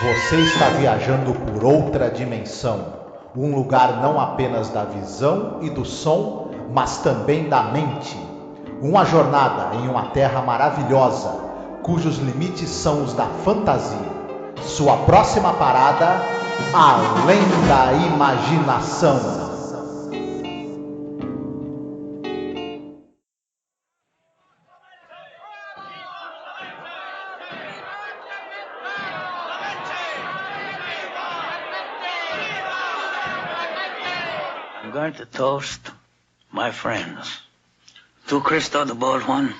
Você está viajando por outra dimensão, um lugar não apenas da visão e do som, mas também da mente. Uma jornada em uma terra maravilhosa, cujos limites são os da fantasia. Sua próxima parada, além da imaginação. I'm going to toast my friends. To Cristo, the bold one.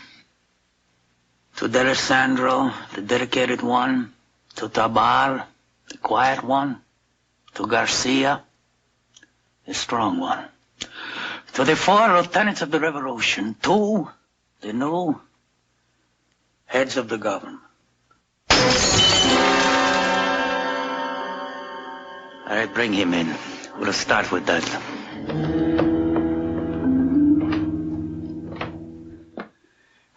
To D'Alessandro, the dedicated one. To Tabar, the quiet one. To Garcia, the strong one. To the 4 lieutenants of the revolution. To the new heads of the government. All right, bring him in. We'll start with that.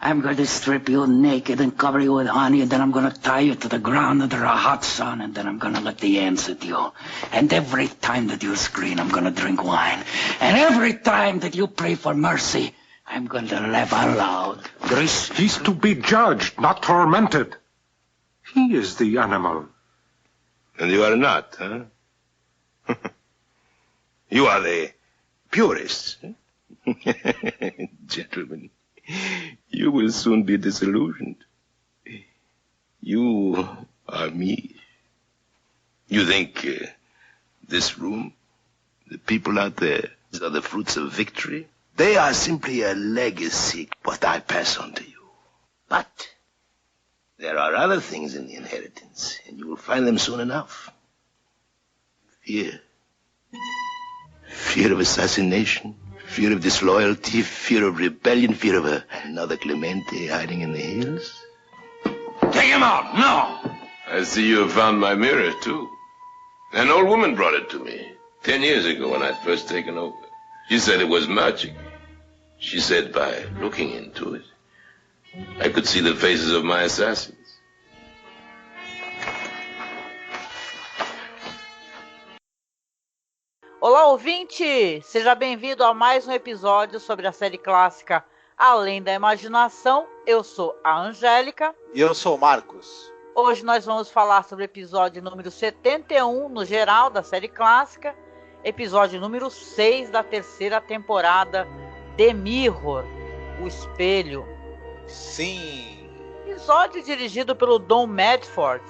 I'm going to strip you naked and cover you with honey, and then I'm going to tie you to the ground under a hot sun, and then I'm going to let the ants at you. And every time that you scream, I'm going to drink wine. And every time that you pray for mercy, I'm going to laugh out loud. Gris? He's to be judged, not tormented. He is the animal. And you are not, huh? You are the purists. Gentlemen, you will soon be disillusioned. You are me. You think this room, the people out there, are the fruits of victory? They are simply a legacy, what I pass on to you. But there are other things in the inheritance, and you will find them soon enough. Fear. Fear of assassination, fear of disloyalty, fear of rebellion, fear of another Clemente hiding in the hills. Take him out, no! I see you have found my mirror, too. An old woman brought it to me 10 years ago when I'd first taken over. She said it was magic. She said by looking into it, I could see the faces of my assassins. Olá, ouvinte! Seja bem-vindo a mais um episódio sobre a série clássica Além da Imaginação. Eu sou a Angélica. E eu sou o Marcos. Hoje nós vamos falar sobre o episódio número 71, no geral, da série clássica. Episódio número 6 da terceira temporada, The Mirror, o Espelho. Sim! Episódio dirigido pelo Don Medford,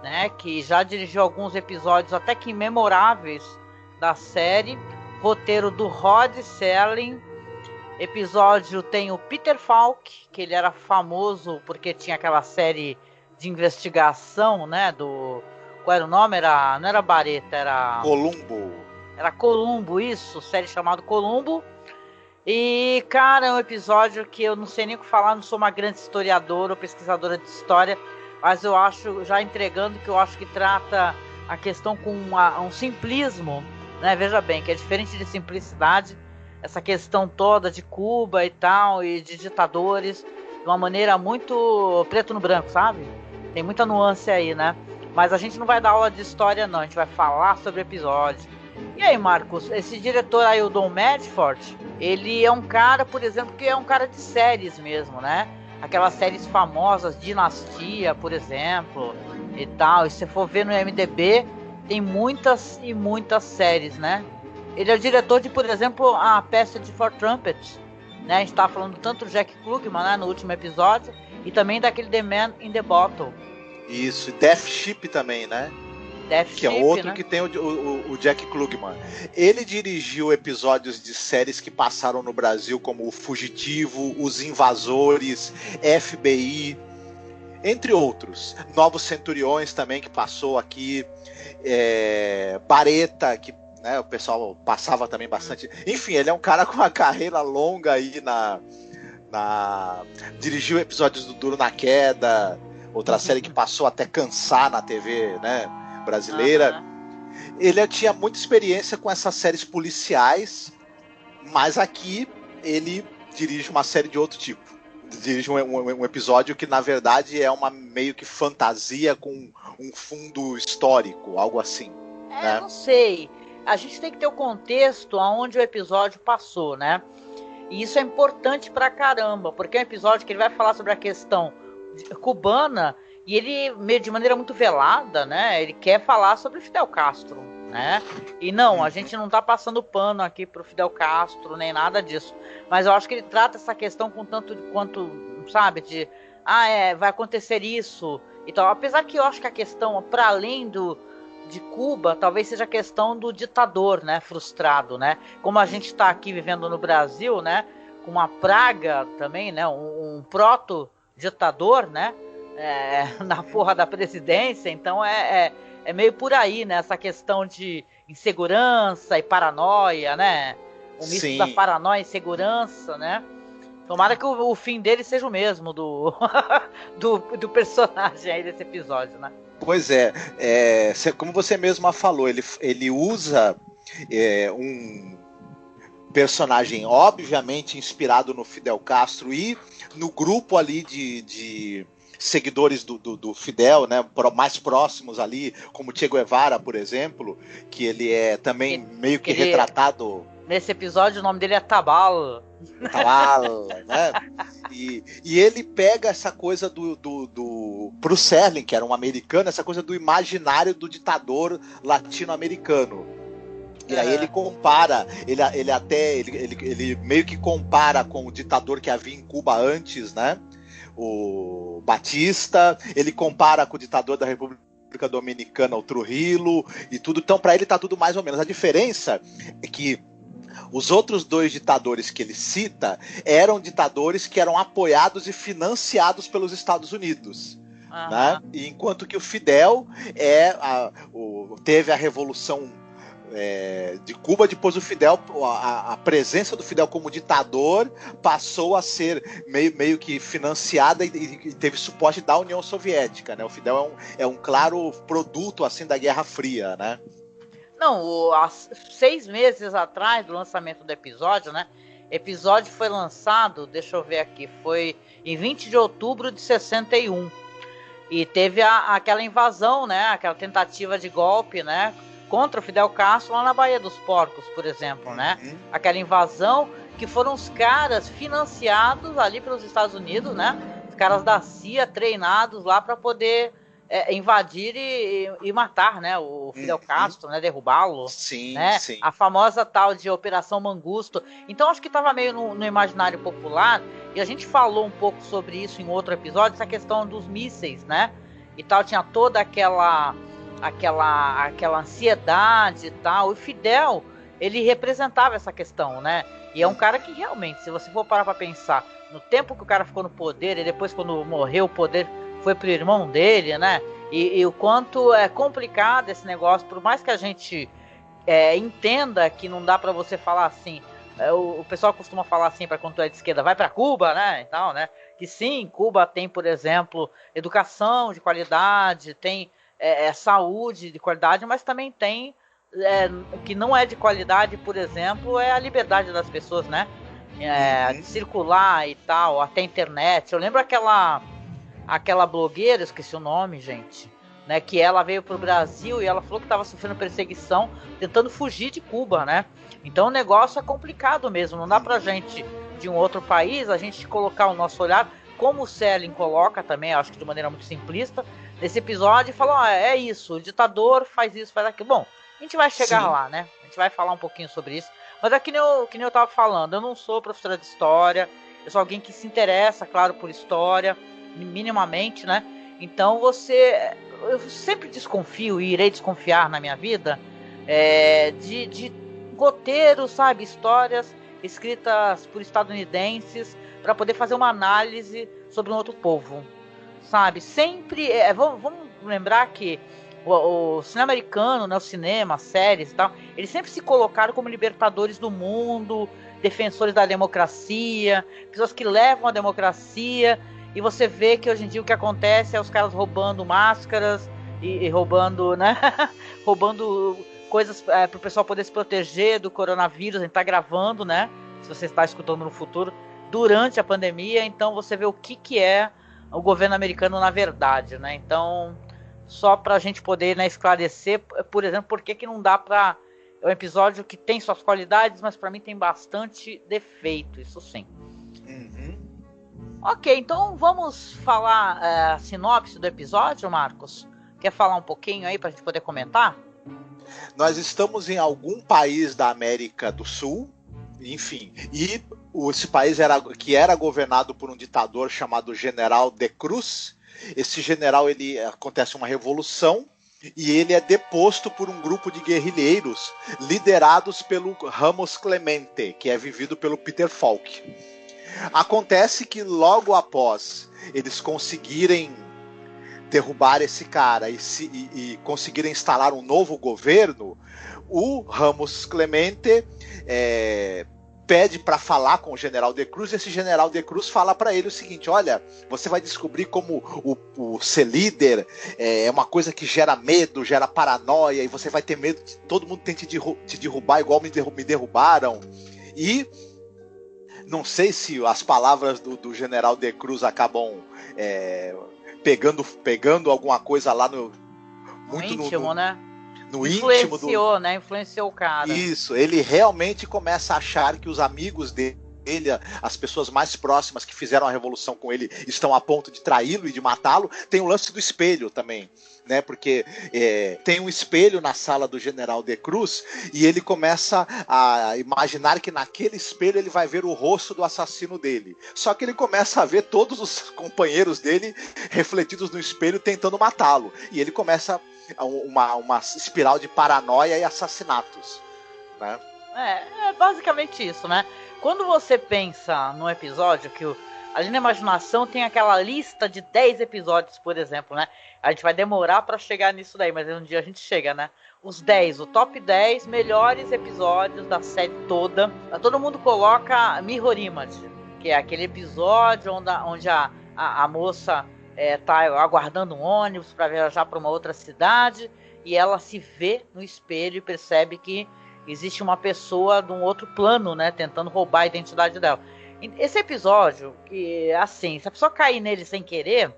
né, que já dirigiu alguns episódios até que memoráveis da série. Roteiro do Rod Serling. Episódio tem o Peter Falk, que ele era famoso porque tinha aquela série de investigação, né, do... Qual era o nome? Não era Bareta, era... Columbo. Era Columbo, isso, série chamada Columbo. E, cara, é um episódio que eu não sei nem o que falar, não sou uma grande historiadora ou pesquisadora de história, mas eu acho, já entregando, que eu acho que trata a questão com um simplismo, né? Veja bem, que é diferente de simplicidade, essa questão toda de Cuba e tal, e de ditadores, de uma maneira muito preto no branco, sabe? Tem muita nuance aí, né? Mas a gente não vai dar aula de história, não, a gente vai falar sobre o episódio. E aí, Marcos, esse diretor aí, o Don Medford, ele é um cara, por exemplo, que é um cara de séries mesmo, né? Aquelas séries famosas, Dinastia, por exemplo, e tal. E se você for ver no IMDb, tem muitas e muitas séries, né? Ele é o diretor de, por exemplo, a peça de For Trumpets, né? A gente tava falando tanto do Jack Klugman, né, no último episódio, e também daquele The Man in the Bottle. Isso, e Death Ship também, né? Death que Ship, é outro, né? Que tem o Jack Klugman. Ele dirigiu episódios de séries que passaram no Brasil, como O Fugitivo, Os Invasores, FBI, entre outros. Novos Centuriões também, que passou aqui. Bareta, que, né, o pessoal passava também bastante. Enfim, ele é um cara com uma carreira longa aí dirigiu episódios do Duro na Queda, outra série que passou até cansar na TV, né, brasileira. Ele tinha muita experiência com essas séries policiais, mas aqui ele dirige uma série de outro tipo. dirige um episódio que, na verdade, é uma meio que fantasia com um fundo histórico, algo assim. Né? Não sei. A gente tem que ter o contexto aonde o episódio passou, né? E isso é importante pra caramba, porque é um episódio que ele vai falar sobre a questão cubana e ele, de maneira muito velada, né? Ele quer falar sobre o Fidel Castro, né? E não, a gente não tá passando pano aqui pro Fidel Castro, nem nada disso. Mas eu acho que ele trata essa questão com tanto quanto, sabe, de vai acontecer isso e tal. Apesar que eu acho que a questão, para além de Cuba, talvez seja a questão do ditador, né, frustrado, né? Como a gente está aqui vivendo no Brasil, né, com uma praga também, né, um proto-ditador, né, na porra da presidência, então é meio por aí, né, essa questão de insegurança e paranoia, né, o misto da paranoia e insegurança, né. Tomara que o fim dele seja o mesmo do personagem aí desse episódio, né. Pois como você mesma falou, ele usa um personagem obviamente inspirado no Fidel Castro e no grupo ali de seguidores do Fidel, né, mais próximos ali, como Che Guevara, por exemplo, que ele é também meio que retratado. Nesse episódio o nome dele é Tabal, né? E ele pega essa coisa pro Serling, que era um americano, essa coisa do imaginário do ditador latino-americano. E aí ele compara, ele meio que compara com o ditador que havia em Cuba antes, né? O Batista, ele compara com o ditador da República Dominicana, o Trujillo, e tudo. Então, para ele tá tudo mais ou menos. A diferença é que os outros dois ditadores que ele cita eram ditadores que eram apoiados e financiados pelos Estados Unidos. Né? E enquanto que o Fidel teve a Revolução de Cuba, depois o Fidel, a presença do Fidel como ditador passou a ser meio que financiada e teve suporte da União Soviética. Né? O Fidel é um claro produto assim da Guerra Fria, né? Não, 6 meses atrás do lançamento do episódio, né? Episódio foi lançado, deixa eu ver aqui, foi em 20 de outubro de 61. E teve aquela invasão, né? Aquela tentativa de golpe, né? Contra o Fidel Castro lá na Baía dos Porcos, por exemplo, né? Aquela invasão que foram os caras financiados ali pelos Estados Unidos, né? Os caras da CIA treinados lá para poder invadir e matar, né, o Fidel Castro, né, derrubá-lo. Sim, né? sim. A famosa tal de Operação Mangusto. Então acho que estava meio no imaginário popular, e a gente falou um pouco sobre isso em outro episódio, essa questão dos mísseis, né? E tal, tinha toda aquela ansiedade e tal. O Fidel, ele representava essa questão, né? E é um cara que realmente, se você for parar para pensar, no tempo que o cara ficou no poder, e depois quando morreu o poder foi pro irmão dele, né? E o quanto é complicado esse negócio, por mais que a gente entenda que não dá para você falar assim, o pessoal costuma falar assim para quando tu é de esquerda, vai para Cuba, né? E tal, né? Que sim, Cuba tem, por exemplo, educação de qualidade, tem saúde de qualidade, mas também tem que não é de qualidade, por exemplo, é a liberdade das pessoas, né? De circular e tal, até internet. Eu lembro aquela blogueira, esqueci o nome, gente, né, que ela veio pro Brasil e ela falou que estava sofrendo perseguição, tentando fugir de Cuba, né? Então o negócio é complicado mesmo, não dá pra gente, de um outro país, a gente colocar o nosso olhar, como o Serling coloca também, acho que de maneira muito simplista, nesse episódio, e falar, é isso, o ditador faz isso, faz aquilo. Bom, a gente vai chegar lá, né? A gente vai falar um pouquinho sobre isso, mas é que nem eu tava falando, eu não sou professora de história, eu sou alguém que se interessa, claro, por história, minimamente, né? Então eu sempre desconfio e irei desconfiar na minha vida de roteiros, sabe, histórias escritas por estadunidenses para poder fazer uma análise sobre um outro povo, sabe? Sempre vamos lembrar que o cinema americano, né, o cinema, as séries e tal, eles sempre se colocaram como libertadores do mundo, defensores da democracia, pessoas que levam a democracia. E você vê que hoje em dia o que acontece é os caras roubando máscaras e roubando, né? roubando coisas para o pessoal poder se proteger do coronavírus. A gente tá gravando, né? Se você está escutando no futuro, durante a pandemia, então você vê o que é o governo americano na verdade, né? Então, só para a gente poder, né, esclarecer, por exemplo, por que não dá para... É um episódio que tem suas qualidades, mas para mim tem bastante defeito, isso sim. Uhum. Ok, então vamos falar a sinopse do episódio, Marcos? Quer falar um pouquinho aí para a gente poder comentar? Nós estamos em algum país da América do Sul, enfim, e esse país era governado por um ditador chamado General de Cruz. Esse general, acontece uma revolução e ele é deposto por um grupo de guerrilheiros liderados pelo Ramos Clemente, que é vivido pelo Peter Falk. Acontece que logo após eles conseguirem derrubar esse cara e conseguirem instalar um novo governo, o Ramos Clemente pede para falar com o General de Cruz, e esse General de Cruz fala para ele o seguinte: olha, você vai descobrir como o ser líder é uma coisa que gera medo, gera paranoia, e você vai ter medo que todo mundo tente te derrubar igual me derrubaram. E não sei se as palavras do General de Cruz acabam pegando alguma coisa lá no íntimo, né? No Influenciou, né? Influenciou o cara. Isso, ele realmente começa a achar que os amigos dele, as pessoas mais próximas que fizeram a revolução com ele, estão a ponto de traí-lo e de matá-lo. Tem o lance do espelho também, né? Porque tem um espelho na sala do General de Cruz e ele começa a imaginar que naquele espelho ele vai ver o rosto do assassino dele. Só que ele começa a ver todos os companheiros dele refletidos no espelho tentando matá-lo. E ele começa uma espiral de paranoia e assassinatos, né? É basicamente isso, né? Quando você pensa num episódio que ali na imaginação tem aquela lista de 10 episódios, por exemplo, né? A gente vai demorar pra chegar nisso daí, mas um dia a gente chega, né? Os 10, o top 10 melhores episódios da série toda. Todo mundo coloca Mirror Image, que é aquele episódio onde a moça tá aguardando um ônibus para viajar para uma outra cidade e ela se vê no espelho e percebe que existe uma pessoa de um outro plano, né, tentando roubar a identidade dela. Esse episódio, que assim, se a pessoa cair nele sem querer,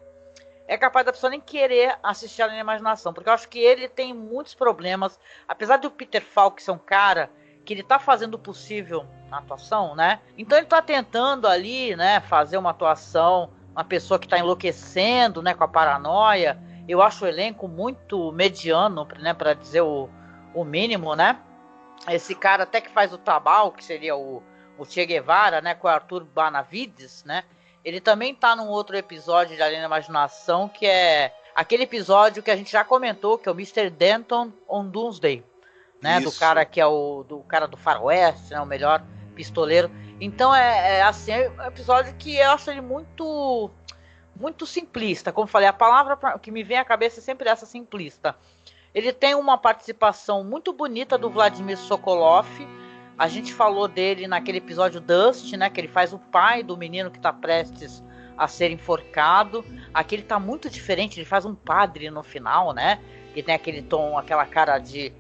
é capaz da pessoa nem querer assistir a imaginação, porque eu acho que ele tem muitos problemas, apesar de o Peter Falk ser um cara que ele tá fazendo o possível na atuação, né, então ele tá tentando ali, né, fazer uma atuação, uma pessoa que está enlouquecendo, né, com a paranoia. Eu acho o elenco muito mediano, né, para dizer o mínimo, né? Esse cara até que faz o Tabal, que seria o Che Guevara, né, com o Arthur Benavides, né? Ele também tá num outro episódio de Além da Imaginação, que é aquele episódio que a gente já comentou, que é o Mr. Denton on Doomsday, né? Isso. Do cara que é do cara do faroeste, né, o melhor pistoleiro. Então assim, é um episódio que eu acho ele muito simplista. Como eu falei, a palavra que me vem à cabeça é sempre essa, simplista. Ele tem uma participação muito bonita do Vladimir Sokolov. A gente falou dele naquele episódio Dust, né, que ele faz o pai do menino que está prestes a ser enforcado. Aqui ele tá muito diferente, ele faz um padre no final, né, que tem aquele tom, aquela cara de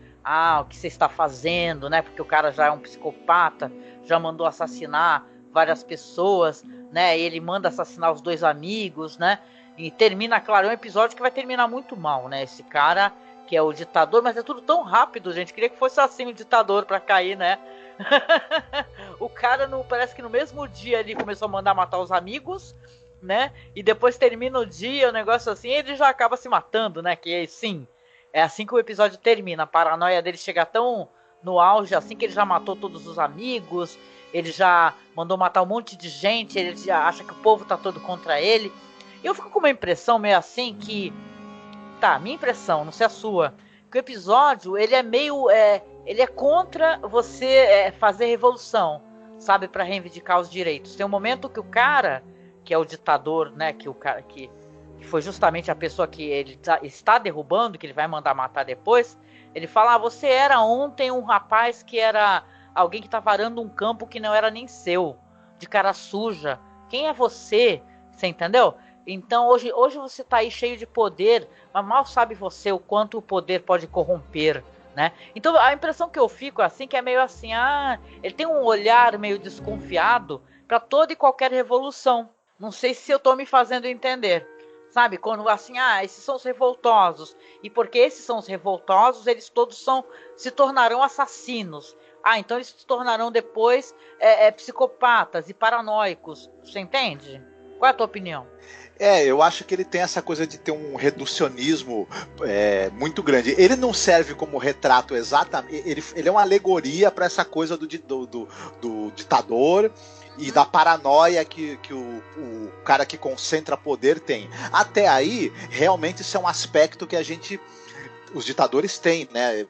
o que você está fazendo, né, porque o cara já é um psicopata, já mandou assassinar várias pessoas, né? Ele manda assassinar os 2 amigos, né? E termina, claro, é um episódio que vai terminar muito mal, né? Esse cara que é o ditador, mas é tudo tão rápido, gente. Queria que fosse assim o ditador pra cair, né? O cara, parece que no mesmo dia ele começou a mandar matar os amigos, né? E depois termina o dia, o negócio assim, ele já acaba se matando, né? Que sim, é assim que o episódio termina. A paranoia dele chega tão no auge, assim, que ele já matou todos os amigos, ele já mandou matar um monte de gente, ele já acha que o povo tá todo contra ele. Eu fico com uma impressão meio assim que... Tá, minha impressão, não sei a sua, que o episódio, ele é meio... ele é contra você fazer revolução, sabe, para reivindicar os direitos. Tem um momento que o cara, que é o ditador, né, que o cara que foi justamente a pessoa que ele está derrubando, que ele vai mandar matar depois, ele fala, você era ontem um rapaz que era alguém que estava arando um campo que não era nem seu, de cara suja. Quem é você? Você entendeu? Então hoje você está aí cheio de poder, mas mal sabe você o quanto o poder pode corromper, né? Então a impressão que eu fico assim, que é meio assim, ele tem um olhar meio desconfiado para toda e qualquer revolução. Não sei se eu estou me fazendo entender, sabe? Quando assim, esses são os revoltosos, e porque esses são os revoltosos, eles todos se tornarão assassinos. Então eles se tornarão depois psicopatas e paranoicos. Você entende? Qual é a tua opinião? Eu acho que ele tem essa coisa de ter um reducionismo muito grande. Ele não serve como retrato exatamente. Ele é uma alegoria para essa coisa do ditador e da paranoia que o cara que concentra poder tem. Até aí, realmente, isso é um aspecto que os ditadores têm, né?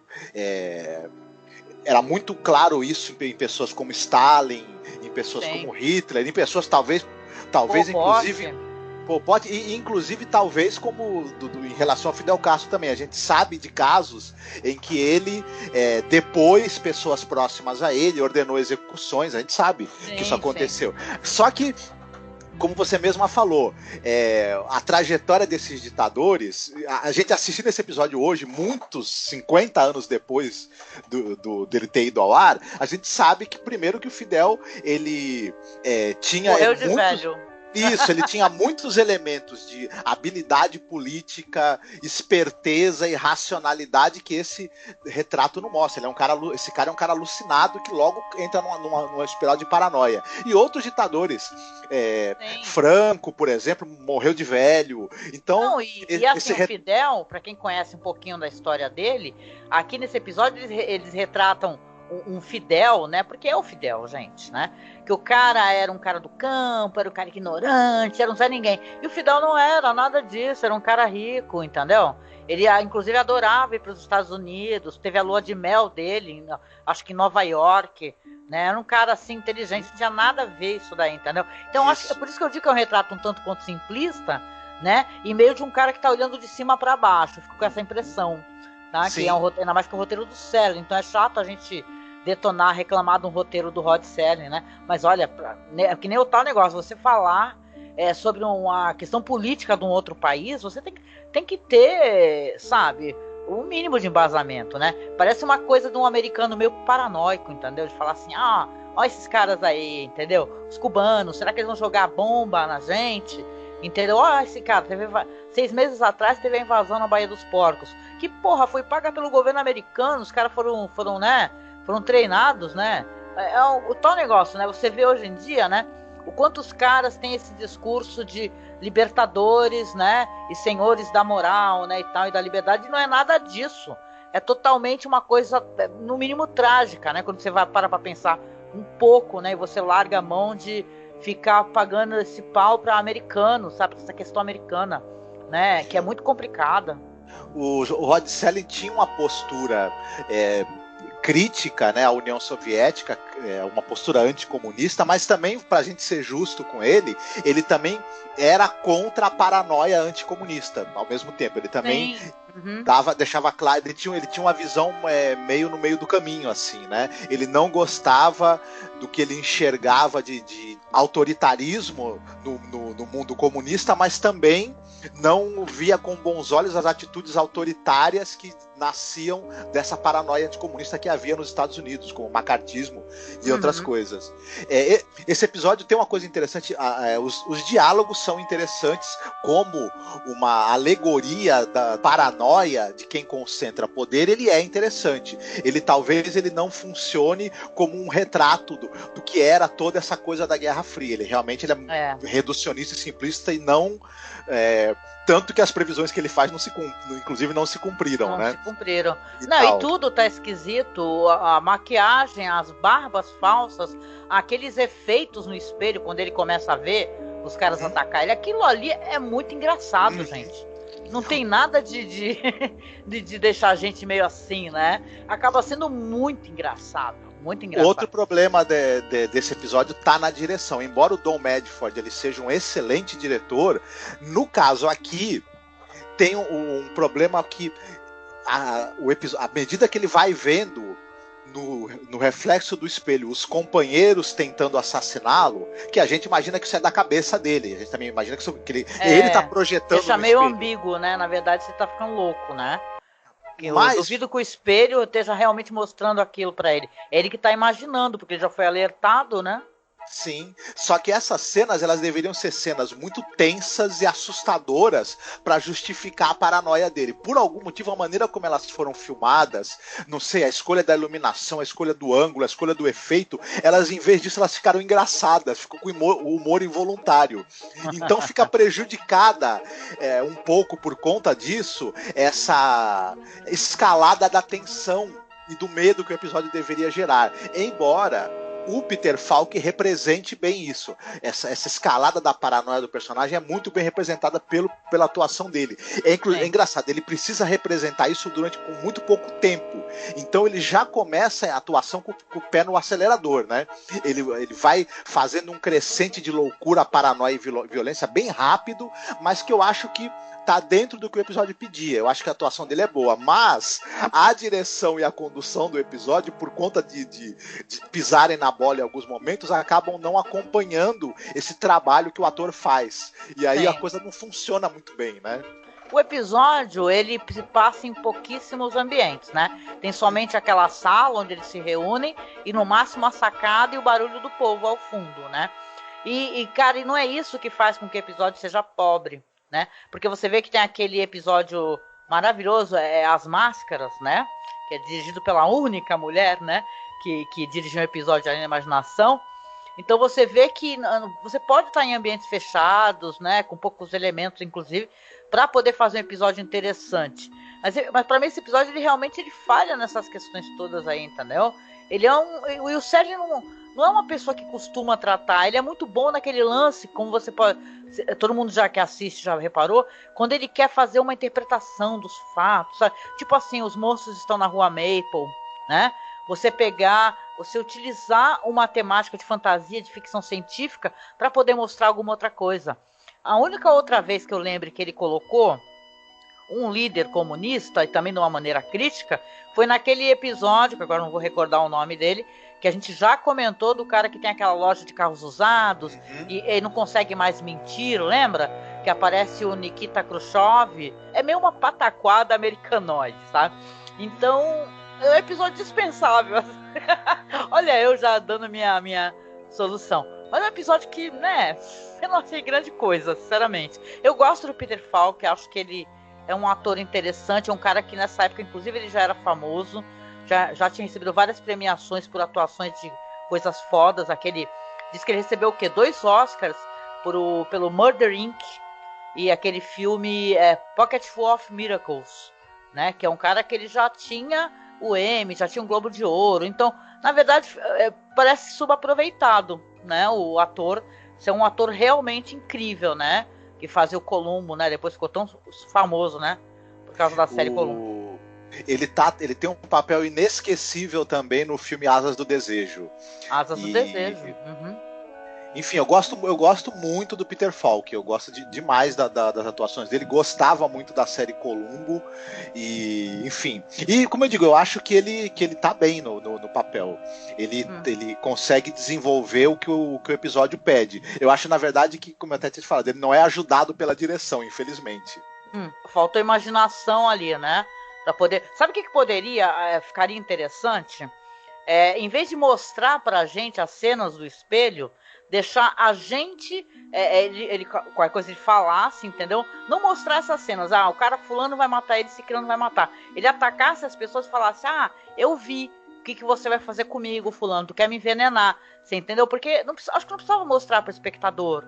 Era muito claro isso em pessoas como Stalin, em pessoas como Hitler, em pessoas talvez inclusive Pol Pot, e inclusive talvez como em relação a Fidel Castro também. A gente sabe de casos em que ele, depois, pessoas próximas a ele, ordenou execuções. A gente sabe que isso aconteceu. Só que, como você mesma falou, a trajetória desses ditadores, a gente assistindo esse episódio hoje, muitos 50 anos depois dele ter ido ao ar, a gente sabe que primeiro que o Fidel, ele tinha morreu de velho. Isso, ele tinha muitos elementos de habilidade política, esperteza e racionalidade que esse retrato não mostra. Esse cara é um cara alucinado que logo entra numa espiral de paranoia. E outros ditadores, Franco, por exemplo, morreu de velho. Então, o Fidel, para quem conhece um pouquinho da história dele, aqui nesse episódio eles retratam um Fidel, né? Porque é o Fidel, gente, né? Que o cara era um cara do campo, era um cara ignorante, era um Zé Ninguém. E o Fidel não era nada disso, era um cara rico, entendeu? Ele, inclusive, adorava ir para os Estados Unidos, teve a lua de mel dele, acho que em Nova York, né? Era um cara, assim, inteligente, não tinha nada a ver isso daí, entendeu? Então, acho que é por isso que eu digo que é um retrato um tanto quanto simplista, né? E meio de um cara que tá olhando de cima para baixo, fico com essa impressão, tá? Que é ainda mais que o roteiro do Serling, então é chato a gente detonar, reclamar de um roteiro do Rod Serling, né? Mas olha, que nem o tal negócio, você falar sobre uma questão política de um outro país, você tem que ter, sabe, um mínimo de embasamento, né? Parece uma coisa de um americano meio paranoico, entendeu? De falar assim, olha esses caras aí, entendeu? Os cubanos, será que eles vão jogar bomba na gente? Entendeu? Esse cara, 6 meses atrás teve a invasão na Baía dos Porcos. Que porra, foi paga pelo governo americano, os caras foram, né? Foram treinados, né? O tal negócio, né? Você vê hoje em dia, né? O quanto os caras têm esse discurso de libertadores, né? E senhores da moral, né? E tal, e da liberdade. E não é nada disso. É totalmente uma coisa, no mínimo, trágica, né? Quando você vai para pensar um pouco, né? E você larga a mão de ficar pagando esse pau para americanos, sabe? Essa questão americana, né? Que é muito complicada. O Rod Serling tinha uma postura crítica, né, à União Soviética, uma postura anticomunista, mas também, para a gente ser justo com ele também era contra a paranoia anticomunista ao mesmo tempo. Ele também deixava claro, ele tinha uma visão meio no meio do caminho, assim, né? Ele não gostava do que ele enxergava de autoritarismo no mundo comunista, mas também não via com bons olhos as atitudes autoritárias que nasciam dessa paranoia anticomunista que havia nos Estados Unidos, como o macartismo e outras coisas. Esse episódio tem uma coisa interessante, os diálogos são interessantes como uma alegoria da paranoia de quem concentra poder. Ele é interessante. Talvez ele não funcione como um retrato do que era toda essa coisa da Guerra Fria. Ele realmente é reducionista e simplista e não... tanto que as previsões que ele faz inclusive não se cumpriram, não né? Se cumpriram. E tudo tá esquisito, a maquiagem, as barbas falsas, aqueles efeitos no espelho quando ele começa a ver os caras atacar ele, aquilo ali é muito engraçado, gente. Não tem nada de deixar a gente meio assim, né? Acaba sendo muito engraçado. Muito engraçado. Outro problema desse episódio tá na direção. Embora o Don Medford ele seja um excelente diretor, no caso aqui tem um problema que à medida que ele vai vendo no reflexo do espelho os companheiros tentando assassiná-lo, que a gente imagina que isso é da cabeça dele. A gente também imagina que ele tá projetando. Deixa meio ambíguo, né? Na verdade, você tá ficando louco, né? Eu duvido que o espelho esteja realmente mostrando aquilo pra ele. É ele que tá imaginando, porque ele já foi alertado, né? Sim, só que essas cenas, elas deveriam ser cenas muito tensas e assustadoras para justificar a paranoia dele. Por algum motivo, a maneira como elas foram filmadas, não sei, a escolha da iluminação, a escolha do ângulo, a escolha do efeito, elas, em vez disso, elas ficaram engraçadas, ficou com o humor involuntário. Então fica prejudicada um pouco por conta disso, essa escalada da tensão e do medo que o episódio deveria gerar. Embora o Peter Falk represente bem isso. Essa escalada da paranoia do personagem é muito bem representada pela atuação dele. É engraçado, ele precisa representar isso durante muito pouco tempo. Então ele já começa a atuação com o pé no acelerador, né? Ele vai fazendo um crescente de loucura, paranoia e violência bem rápido, mas que eu acho que tá dentro do que o episódio pedia. Eu acho que a atuação dele é boa, mas a direção e a condução do episódio, por conta de pisarem na bola em alguns momentos, acabam não acompanhando esse trabalho que o ator faz. E aí a coisa não funciona muito bem, né? O episódio, ele se passa em pouquíssimos ambientes, né? Tem somente aquela sala onde eles se reúnem e no máximo a sacada e o barulho do povo ao fundo, né? Cara, e não é isso que faz com que o episódio seja pobre, né? Porque você vê que tem aquele episódio maravilhoso, As Máscaras, né? Que é dirigido pela única mulher, né? Que dirigiu um episódio ali na imaginação. Então você vê que você pode estar em ambientes fechados, né? Com poucos elementos, inclusive, para poder fazer um episódio interessante. Mas para mim esse episódio ele falha nessas questões todas aí, entendeu? O Will Serge não é uma pessoa que costuma tratar. Ele é muito bom naquele lance, como você pode... Todo mundo já que assiste já reparou, quando ele quer fazer uma interpretação dos fatos, sabe? Tipo assim, os monstros estão na rua Maple, né? Você utilizar uma temática de fantasia, de ficção científica, para poder mostrar alguma outra coisa. A única outra vez que eu lembro que ele colocou um líder comunista, e também de uma maneira crítica, foi naquele episódio, que agora não vou recordar o nome dele, que a gente já comentou do cara que tem aquela loja de carros usados, e ele não consegue mais mentir, lembra? Que aparece o Nikita Khrushchev. É meio uma pataquada americanoide, sabe? Então, é um episódio dispensável. Olha, eu já dando minha solução. Mas é um episódio que, né, eu não achei grande coisa, sinceramente. Eu gosto do Peter Falk, acho que ele é um ator interessante, é um cara que nessa época, inclusive, ele já era famoso, já tinha recebido várias premiações por atuações de coisas fodas. Diz que ele recebeu o quê? 2 Oscars pelo Murder Inc. E aquele filme Pocket Full of Miracles, né? Que é um cara que ele já tinha o Emmy, já tinha um Globo de Ouro. Então, na verdade, parece subaproveitado, né? O ator ser um ator realmente incrível, né? Que fazia o Columbo, né? Depois ficou tão famoso, né? Por causa da série Columbo. Ele tem um papel inesquecível também no filme Asas do Desejo. Asas do Desejo. Uhum. Enfim, eu gosto muito do Peter Falk. Eu gosto demais das atuações dele. Gostava muito da série Columbo. E, enfim. E, como eu digo, eu acho que ele tá bem no papel. Ele consegue desenvolver o que o episódio pede. Eu acho, na verdade, que, como eu até tinha falado, ele não é ajudado pela direção, infelizmente. Faltou imaginação ali, né? Pra poder... Sabe o que ficaria interessante? Em vez de mostrar pra gente as cenas do espelho, deixar a gente, qualquer coisa ele falasse, entendeu? Não mostrar essas cenas, o cara fulano vai matar ele, ciclano vai matar. Ele atacasse as pessoas e falasse, eu vi, o que você vai fazer comigo, fulano? Tu quer me envenenar, você entendeu? Porque acho que não precisava mostrar pro espectador,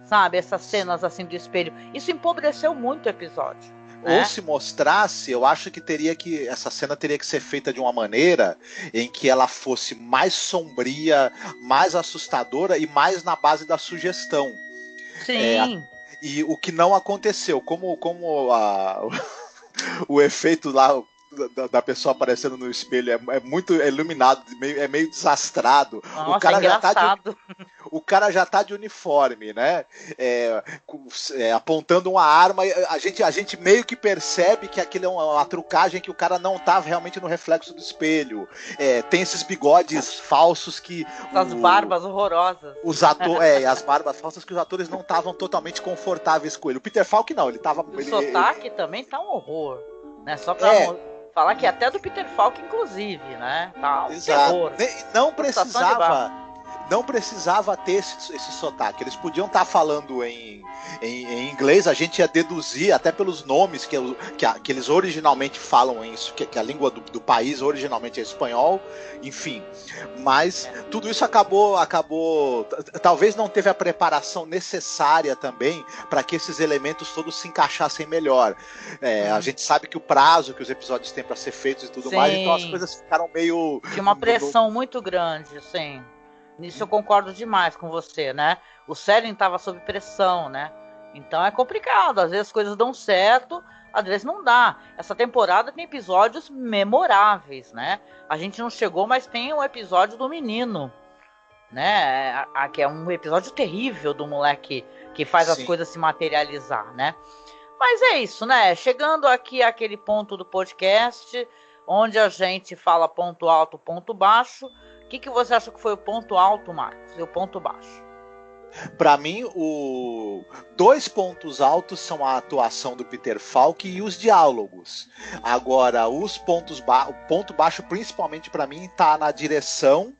sabe, essas cenas assim do espelho. Isso empobreceu muito o episódio. Ou se mostrasse, eu acho que essa cena teria que ser feita de uma maneira em que ela fosse mais sombria, mais assustadora e mais na base da sugestão. Sim. E o que não aconteceu, como o efeito lá da pessoa aparecendo no espelho é muito iluminado, é meio desastrado. Nossa, engraçado. O cara já tá de uniforme, né? Apontando uma arma. A gente meio que percebe que aquilo é uma trucagem, que o cara não tá realmente no reflexo do espelho. Tem esses bigodes falsos que... As barbas horrorosas. As barbas falsas que os atores não estavam totalmente confortáveis com ele. O Peter Falk não, ele tava... O sotaque também tá um horror, né? Só pra... Falar que até do Peter Falk, inclusive, né? Tá um Exato. terror. Não precisava ter esse sotaque. Eles podiam estar falando em inglês, a gente ia deduzir, até pelos nomes que eles originalmente falam isso, que a língua do país originalmente é espanhol, enfim. Mas tudo isso acabou. Talvez não teve a preparação necessária também para que esses elementos todos se encaixassem melhor. A gente sabe que o prazo que os episódios têm para ser feitos e tudo Sim. mais, então as coisas ficaram meio. Tinha uma pressão muito grande, sim. Nisso eu concordo demais com você, né? O Seren estava sob pressão, né? Então é complicado. Às vezes as coisas dão certo, às vezes não dá. Essa temporada tem episódios memoráveis, né? A gente não chegou, mas tem um episódio do menino, né? Que é um episódio terrível do moleque que faz as coisas se materializar, né? Mas é isso, né? Chegando aqui àquele ponto do podcast, onde a gente fala ponto alto, ponto baixo. O que você acha que foi o ponto alto, Marcos, e o ponto baixo? Para mim, dois pontos altos são a atuação do Peter Falk e os diálogos. Agora, o ponto baixo, principalmente para mim, tá na direção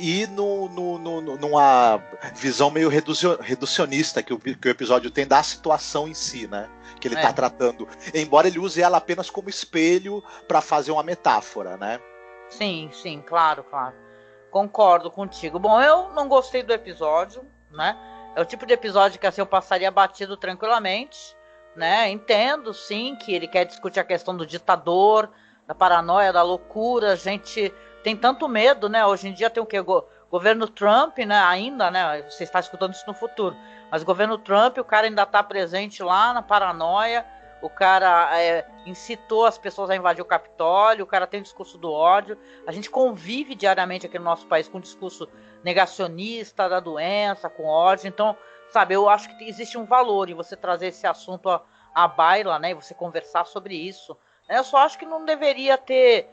e numa visão meio reducionista que o episódio tem da situação em si, né? Que ele tá tratando. Embora ele use ela apenas como espelho para fazer uma metáfora, né? Sim, claro. Concordo contigo. Bom, eu não gostei do episódio, né? É o tipo de episódio que assim eu passaria batido tranquilamente, né? Entendo, sim, que ele quer discutir a questão do ditador, da paranoia, da loucura. A gente tem tanto medo, né? Hoje em dia tem o quê? Governo Trump, né? Ainda, né? Você está escutando isso no futuro. Mas o governo Trump, o cara ainda está presente lá na paranoia. O cara incitou as pessoas a invadir o Capitólio, o cara tem o discurso do ódio. A gente convive diariamente aqui no nosso país com um discurso negacionista da doença, com ódio. Então, sabe, eu acho que existe um valor em você trazer esse assunto à baila, né? E você conversar sobre isso. Eu só acho que não deveria ter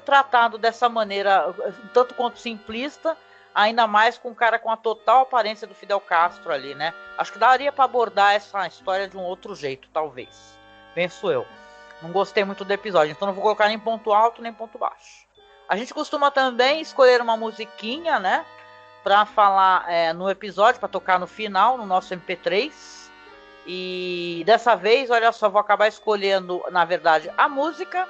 tratado dessa maneira, tanto quanto simplista, ainda mais com um cara com a total aparência do Fidel Castro ali, né? Acho que daria para abordar essa história de um outro jeito, talvez. Penso eu. Não gostei muito do episódio, então não vou colocar nem ponto alto nem ponto baixo. A gente costuma também escolher uma musiquinha, né? Pra falar no episódio, pra tocar no final, no nosso MP3. E dessa vez, olha só, vou acabar escolhendo, na verdade, a música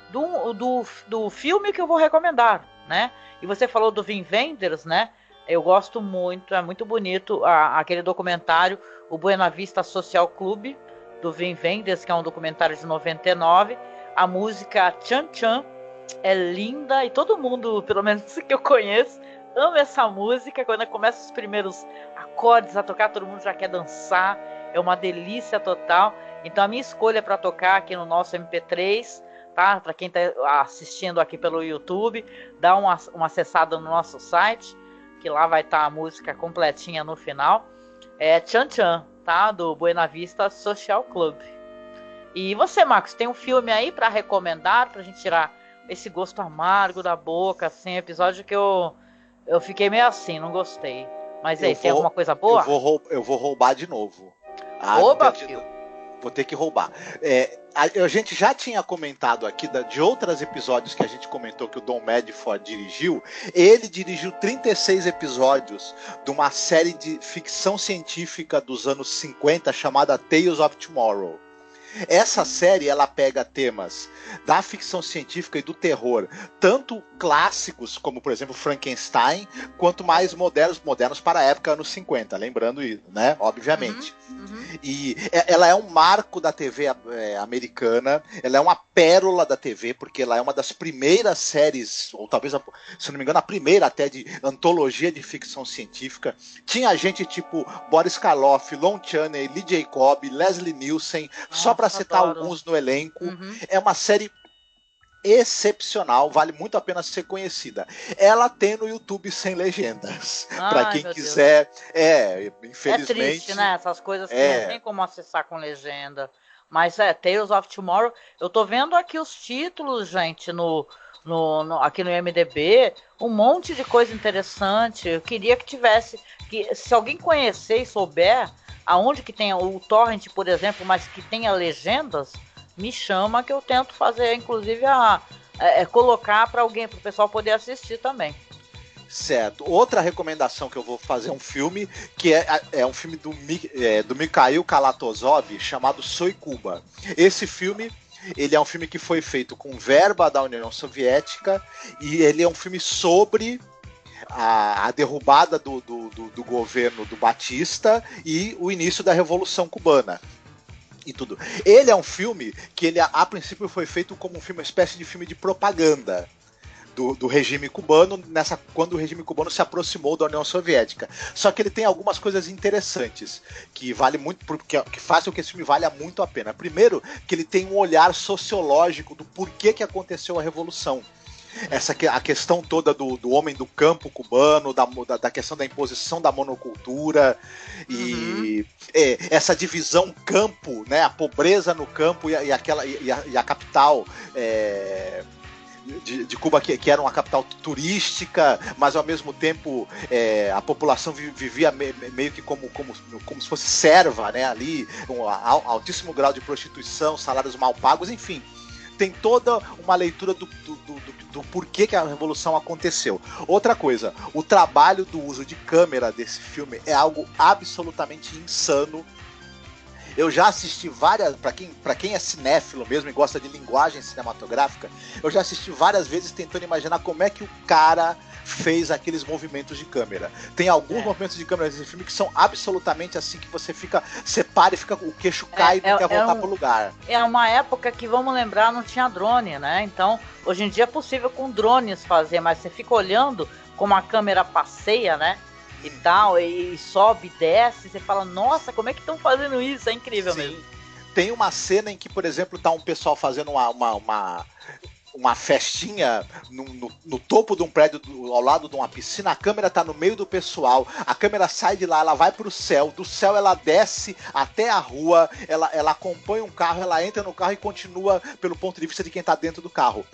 do filme que eu vou recomendar, né? E você falou do Wim Wenders, né? Eu gosto muito, é muito bonito aquele documentário, o Buena Vista Social Club, do Wim Wenders, que é um documentário de 99. A música Chan Chan é linda e todo mundo, pelo menos que eu conheço, ama essa música. Quando começa os primeiros acordes a tocar, todo mundo já quer dançar. É uma delícia total. Então a minha escolha para tocar aqui no nosso MP3, tá? Para quem está assistindo aqui pelo YouTube, dá uma acessada no nosso site, que lá vai estar a música completinha no final. É Chan Chan, tá? Do Buena Vista Social Club. E você, Marcos, tem um filme aí para recomendar, pra gente tirar esse gosto amargo da boca, assim, episódio que eu fiquei meio assim, não gostei. Mas aí, tem alguma coisa boa? Eu vou roubar de novo. Rouba, filho. Vou ter que roubar. A gente já tinha comentado aqui de outros episódios que a gente comentou que o Don Medford dirigiu. Ele dirigiu 36 episódios de uma série de ficção científica dos anos 50 chamada Tales of Tomorrow. Essa série ela pega temas da ficção científica e do terror, tanto clássicos como, por exemplo, Frankenstein, quanto mais modernos para a época anos 50, lembrando isso, né? Obviamente. E ela é um marco da TV americana, ela é uma pérola da TV, porque ela é uma das primeiras séries, ou talvez, se não me engano, a primeira até de antologia de ficção científica. Tinha gente tipo Boris Karloff, Lon Chaney, Lee Jacob, Leslie Nielsen, só para citar alguns no elenco. É uma série excepcional, vale muito a pena ser conhecida. Ela tem no YouTube sem legendas. Para quem quiser, infelizmente. É triste, né? Essas coisas que não tem como acessar com legenda. Mas Tales of Tomorrow. Eu tô vendo aqui os títulos, gente, aqui no IMDb, um monte de coisa interessante. Eu queria que tivesse, se alguém conhecer e souber aonde que tem o torrent, por exemplo, mas que tenha legendas, me chama que eu tento fazer, inclusive, colocar para alguém, para o pessoal poder assistir também. Certo. Outra recomendação que eu vou fazer um filme, que é um filme do Mikhail Kalatozov, chamado Soy Cuba. Esse filme, ele é um filme que foi feito com verba da União Soviética, e ele é um filme sobre a derrubada do governo do Batista e o início da Revolução Cubana. E tudo. Ele é um filme que ele, a princípio, foi feito como uma espécie de filme de propaganda do regime cubano, quando o regime cubano se aproximou da União Soviética. Só que ele tem algumas coisas interessantes que vale muito, que fazem com que esse filme valha muito a pena. Primeiro, que ele tem um olhar sociológico do porquê que aconteceu a Revolução. A questão toda do homem do campo cubano, da questão da imposição da monocultura, e essa divisão campo, né, a pobreza no campo e a capital de Cuba, que era uma capital turística, mas ao mesmo tempo a população vivia meio que como se fosse serva, né, ali, um altíssimo grau de prostituição, salários mal pagos, enfim. Tem toda uma leitura do porquê que a Revolução aconteceu. Outra coisa, o trabalho do uso de câmera desse filme é algo absolutamente insano. Eu já assisti várias, para quem é cinéfilo mesmo e gosta de linguagem cinematográfica, eu já assisti várias vezes tentando imaginar como é que o cara fez aqueles movimentos de câmera. Tem alguns movimentos de câmera nesse filme que são absolutamente assim, que você para e o queixo cai e não quer voltar pro lugar. É uma época que, vamos lembrar, não tinha drone, né? Então, hoje em dia é possível com drones fazer, mas você fica olhando como a câmera passeia, né? E tal, e sobe, desce, você fala, nossa, como é que estão fazendo isso? É incrível. Sim. Mesmo. Tem uma cena em que, por exemplo, tá um pessoal fazendo uma festinha no topo de um prédio ao lado de uma piscina, a câmera tá no meio do pessoal, a câmera sai de lá, ela vai pro céu, do céu ela desce até a rua, ela acompanha um carro, ela entra no carro e continua pelo ponto de vista de quem tá dentro do carro.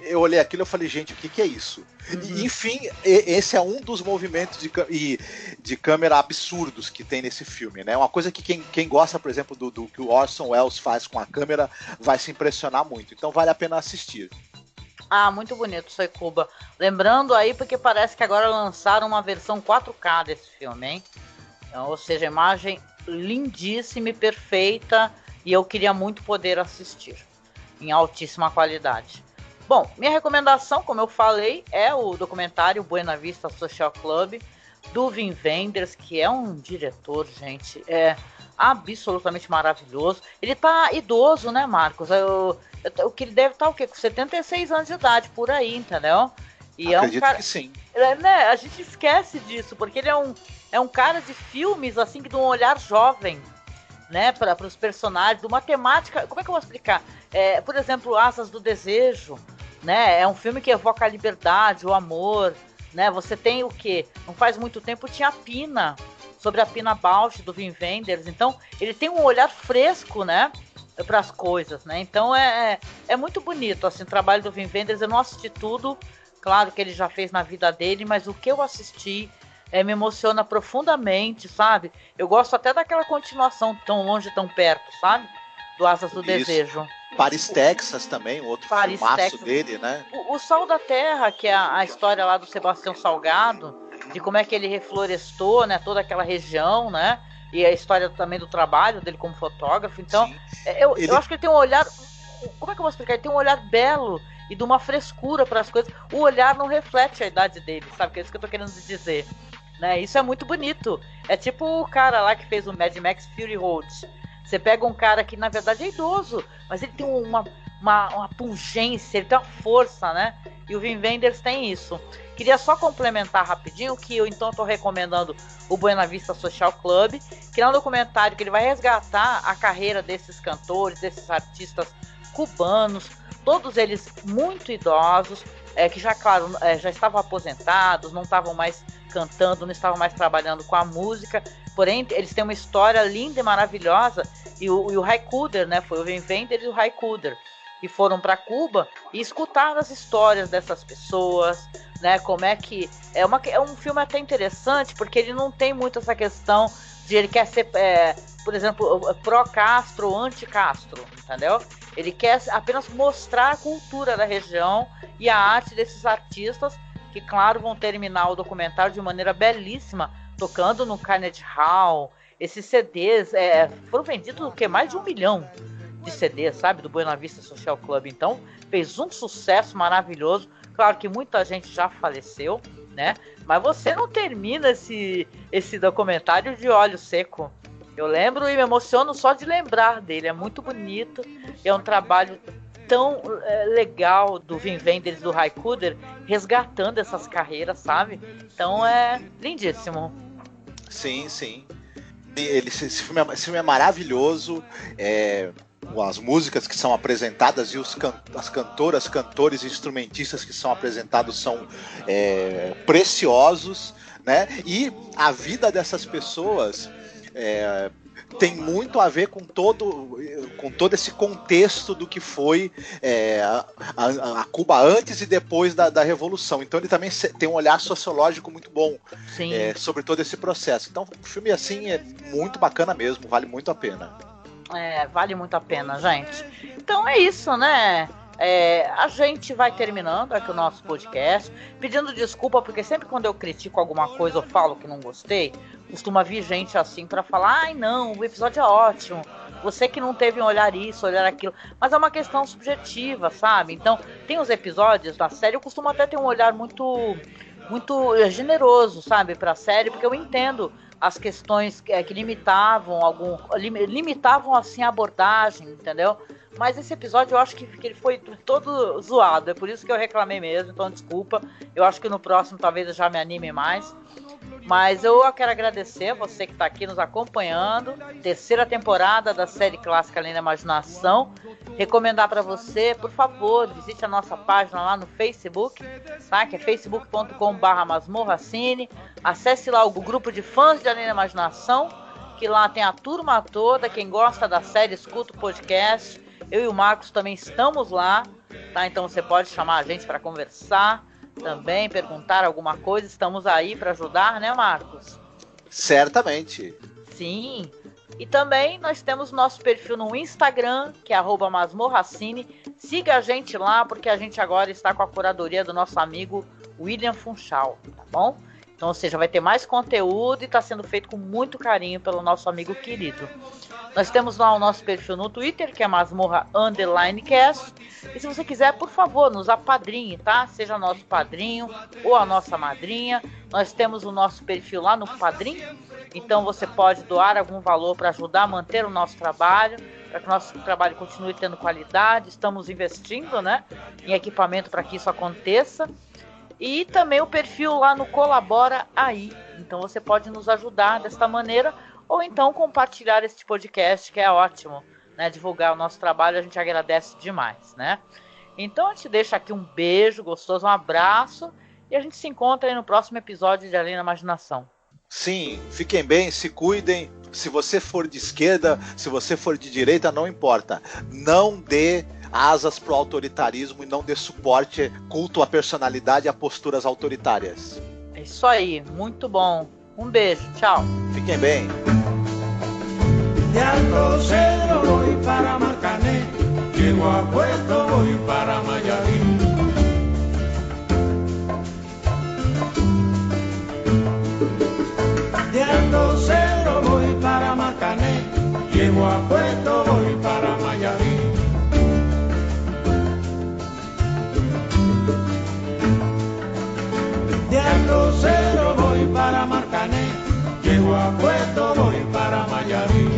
Eu olhei aquilo e falei, gente, o que é isso? E, enfim, esse é um dos movimentos de câmera absurdos que tem nesse filme, né? Uma coisa que quem gosta, por exemplo, do que o Orson Welles faz com a câmera vai se impressionar muito. Então vale a pena assistir. Ah, muito bonito, Soy Cuba. Lembrando aí, porque parece que agora lançaram uma versão 4K desse filme, hein? Então, ou seja, imagem lindíssima e perfeita, e eu queria muito poder assistir em altíssima qualidade. Bom, minha recomendação, como eu falei, é o documentário Buena Vista Social Club, do Wim Wenders, que é um diretor, gente, absolutamente maravilhoso. Ele tá idoso, né, Marcos? O que ele deve estar, o quê? Com 76 anos de idade, por aí, entendeu? E acredito que sim. Né, a gente esquece disso, porque ele é um cara de filmes, assim, de um olhar jovem, né, para os personagens, de uma temática. Como é que eu vou explicar? Por exemplo, Asas do Desejo, né? É um filme que evoca a liberdade, o amor, né? Você tem o quê? Não faz muito tempo tinha a Pina, sobre a Pina Bausch, do Wim Wenders. Então, ele tem um olhar fresco, né, para as coisas, né? Então, é muito bonito, assim, o trabalho do Wim Wenders. Eu não assisti tudo, claro que ele já fez na vida dele, mas o que eu assisti me emociona profundamente, sabe? Eu gosto até daquela continuação Tão Longe, Tão Perto, sabe? Do Asas do Desejo. Paris, Texas também, outro filmaço dele, né? O Sal da Terra, que é a história lá do Sebastião Salgado, de como é que ele reflorestou, né, toda aquela região, né? E a história também do trabalho dele como fotógrafo. Então, eu acho que ele tem um olhar... Como é que eu vou explicar? Ele tem um olhar belo e de uma frescura para as coisas. O olhar não reflete a idade dele, sabe? Que é isso que eu tô querendo dizer. Né? Isso é muito bonito. É tipo o cara lá que fez o Mad Max Fury Road. Você pega um cara que na verdade é idoso, mas ele tem uma pungência, ele tem uma força, né? E o Wim Wenders tem isso. Queria só complementar rapidinho que eu então estou recomendando o Buena Vista Social Club, que é um documentário que ele vai resgatar a carreira desses cantores, desses artistas cubanos, todos eles muito idosos, que já, claro, já estavam aposentados, não estavam mais cantando, não estavam mais trabalhando com a música, porém eles têm uma história linda e maravilhosa, e o Ray Cooder, né, foi o Wim Wenders e o Ray Cooder, e foram para Cuba e escutaram as histórias dessas pessoas, né, como é que... É um filme até interessante, porque ele não tem muito essa questão de ele quer ser, por exemplo, pró-Castro ou anti-Castro, entendeu? Ele quer apenas mostrar a cultura da região e a arte desses artistas, que, claro, vão terminar o documentário de maneira belíssima, tocando no Carnegie Hall. Esses CDs foram vendidos mais de 1 milhão de CDs, sabe, do Buena Vista Social Club. Então, fez um sucesso maravilhoso. Claro que muita gente já faleceu, né? Mas você não termina esse documentário de olho seco. Eu lembro e me emociono só de lembrar dele. É muito bonito. É um trabalho tão legal do Wim Wenders, do Ry Cooder, resgatando essas carreiras, sabe? Então é lindíssimo. Sim, sim. Esse filme é maravilhoso. As músicas que são apresentadas e as cantoras, cantores e instrumentistas que são apresentados são preciosos, né? E a vida dessas pessoas tem muito a ver com todo esse contexto do que foi a Cuba antes e depois da Revolução. Então ele também tem um olhar sociológico muito bom sobre todo esse processo. Então o filme assim é muito bacana mesmo, vale muito a pena. Vale muito a pena, gente. Então é isso, né? A gente vai terminando aqui o nosso podcast, pedindo desculpa, porque sempre quando eu critico alguma coisa ou falo que não gostei, costuma vir gente assim pra falar: ai não, o episódio é ótimo, você que não teve um olhar isso, olhar aquilo. Mas é uma questão subjetiva, sabe? Então tem os episódios da série, eu costumo até ter um olhar muito generoso, sabe, pra série, porque eu entendo as questões que limitavam assim a abordagem, entendeu? Mas esse episódio eu acho que ele foi todo zoado, é por isso que eu reclamei mesmo, então desculpa. Eu acho que no próximo talvez eu já me anime mais. Mas eu quero agradecer a você que está aqui nos acompanhando. 3ª temporada da série clássica Além da Imaginação. Recomendar para você, por favor, visite a nossa página lá no Facebook, tá? Que é facebook.com/masmorracine. Acesse lá o grupo de fãs de Além da Imaginação, que lá tem a turma toda. Quem gosta da série, escuta o podcast. Eu e o Marcos também estamos lá, tá? Então você pode chamar a gente para conversar também, perguntar alguma coisa. Estamos aí para ajudar, né, Marcos? Certamente. Sim. E também nós temos nosso perfil no Instagram, que é @masmorracine. Siga a gente lá, porque a gente agora está com a curadoria do nosso amigo William Funchal, tá bom? Então, ou seja, vai ter mais conteúdo e está sendo feito com muito carinho pelo nosso amigo querido. Nós temos lá o nosso perfil no Twitter, que é masmorra_cast. E se você quiser, por favor, nos apadrinhe, tá? Seja nosso padrinho ou a nossa madrinha. Nós temos o nosso perfil lá no Padrim. Então você pode doar algum valor para ajudar a manter o nosso trabalho, para que o nosso trabalho continue tendo qualidade. Estamos investindo, né, em equipamento para que isso aconteça. E também o perfil lá no Colabora Aí. Então você pode nos ajudar desta maneira, ou então compartilhar este podcast, que é ótimo, né? Divulgar o nosso trabalho, a gente agradece demais, né? Então a gente deixa aqui um beijo gostoso, um abraço, e a gente se encontra aí no próximo episódio de Além da Imaginação. Sim, fiquem bem, se cuidem. Se você for de esquerda, se você for de direita, não importa. Não dê asas pro autoritarismo e não dê suporte, culto à personalidade e a posturas autoritárias. É isso aí, muito bom. Um beijo, tchau. Fiquem bem. De Alto Cedro voy para Marcané, llego a Puerto, voy para Mayarí. De Alto Cedro voy para Marcané, llego a Puerto, voy para Mayarí. De Alto Cedro voy para Marcané, llego a Puerto, voy para Mayarí.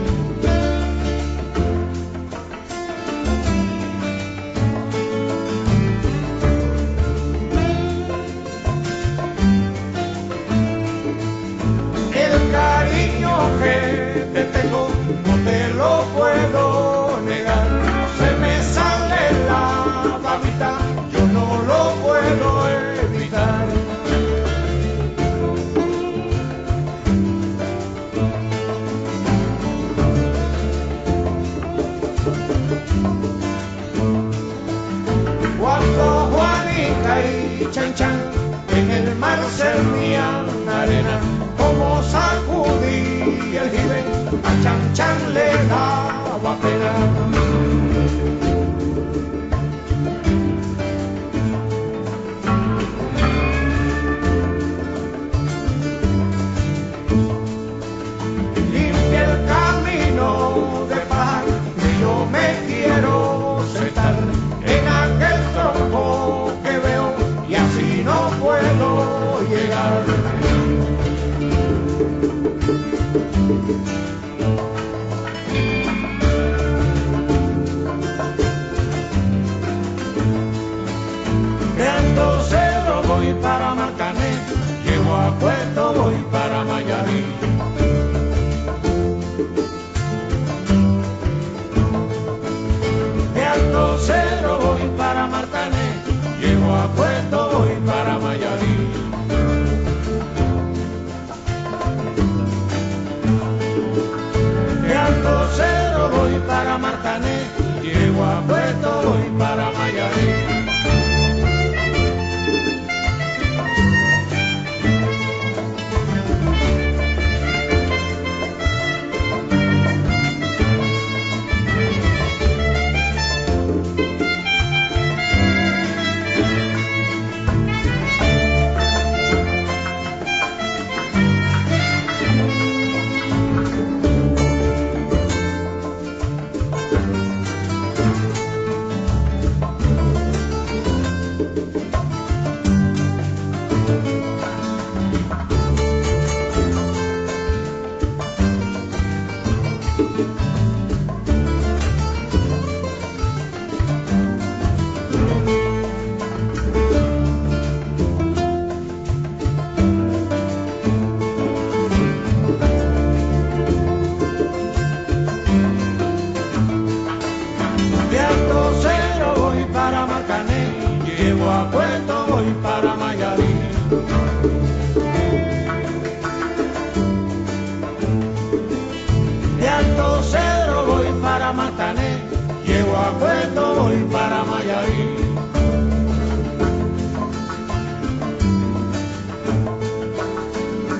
El cariño que te tengo no te lo puedo negar, se me sale la babita, yo no lo puedo evitar. Cuando Juanita y Chan Chan en el mar servían arena, como sacudí el jibe, a Chan Chan le daba pena. para Mayarí. De Alto Cero voy para Martané, llego a Puerto, voy para Mayarí. De Alto Cero voy para Martané, llego a Puerto, voy para Mayarí. De Alto Cero voy para Marcané, llego a Puerto, voy para Mayarí. De Alto Cero voy para Marcané, llego a Puerto, voy para Mayarí.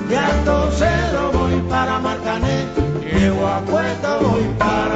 De Alto Cero voy para Marcané, llego a Puerto, voy para